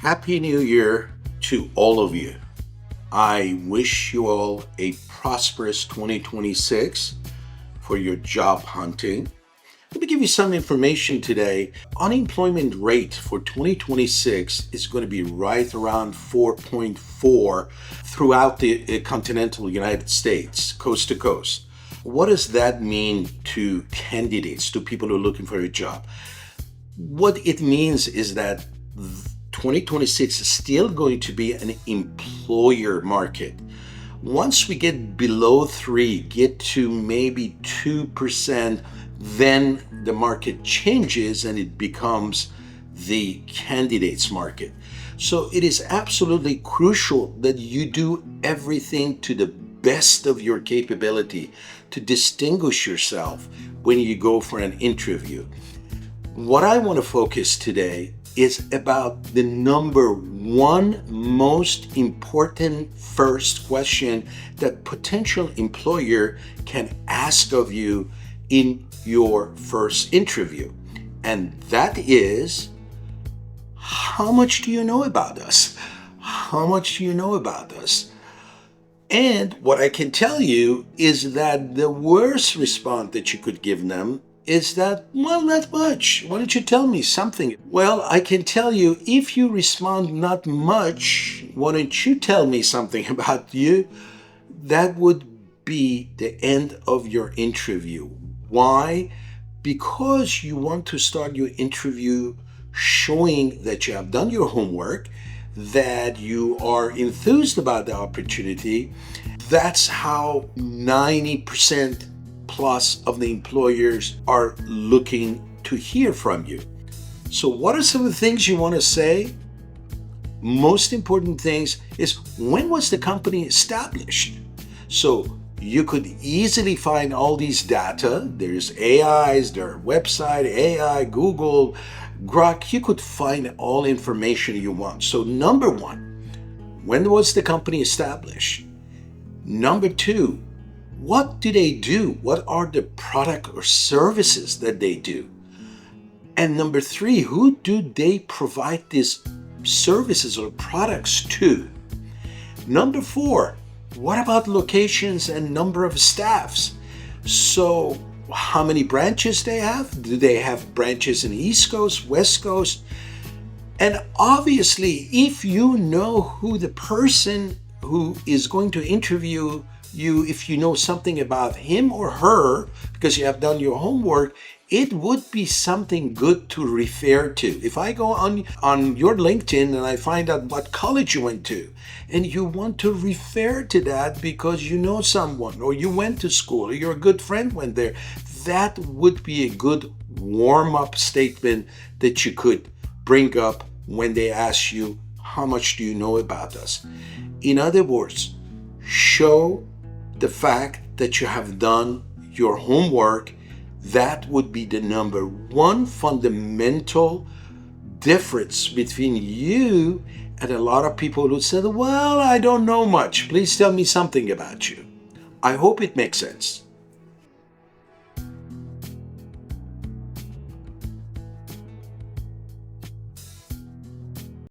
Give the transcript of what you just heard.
Happy New Year to all of you. I wish you all a prosperous 2026 for your job hunting. Let me give you some information today. Unemployment rate for 2026 is going to be right around 4.4 throughout the continental United States, coast to coast. What does that mean to candidates, to people who are looking for a job? What it means is that 2026 is still going to be an employer market. Once we get below 3, get to maybe 2%, then the market changes and it becomes the candidates market. So it is absolutely crucial that you do everything to the best of your capability to distinguish yourself when you go for an interview. What I want to focus today is about the number one most important first question that potential employer can ask of you in your first interview. And that is, how much do you know about us? How much do you know about us? And what I can tell you is that the worst response that you could give them is that, well, not much. Why don't you tell me something? Well, I can tell you, if you respond not much, why don't you tell me something about you? That would be the end of your interview. Why? Because you want to start your interview showing that you have done your homework, that you are enthused about the opportunity. That's how 90% plus of the employers are looking to hear from you. So what are some of the things you want to say? Most important things is, when was the company established? So you could easily find all these data. There's AIs, their website, AI, Google, Grok. You could find all information you want. So number one, when was the company established? Number two, what do they do? What are the product or services that they do? And number three, who do they provide these services or products to? Number four, what about locations and number of staffs? So how many branches they have? Do they have branches in the East Coast, West Coast? And obviously, if you know who the person who is going to interview you, if you know something about him or her, because you have done your homework, it would be something good to refer to. If I go on your LinkedIn and I find out what college you went to, and you want to refer to that because you know someone, or you went to school, or your good friend went there, that would be a good warm-up statement that you could bring up when they ask you, how much do you know about us? In other words, show the fact that you have done your homework. That would be the number one fundamental difference between you and a lot of people who said, well, I don't know much. Please tell me something about you. I hope it makes sense.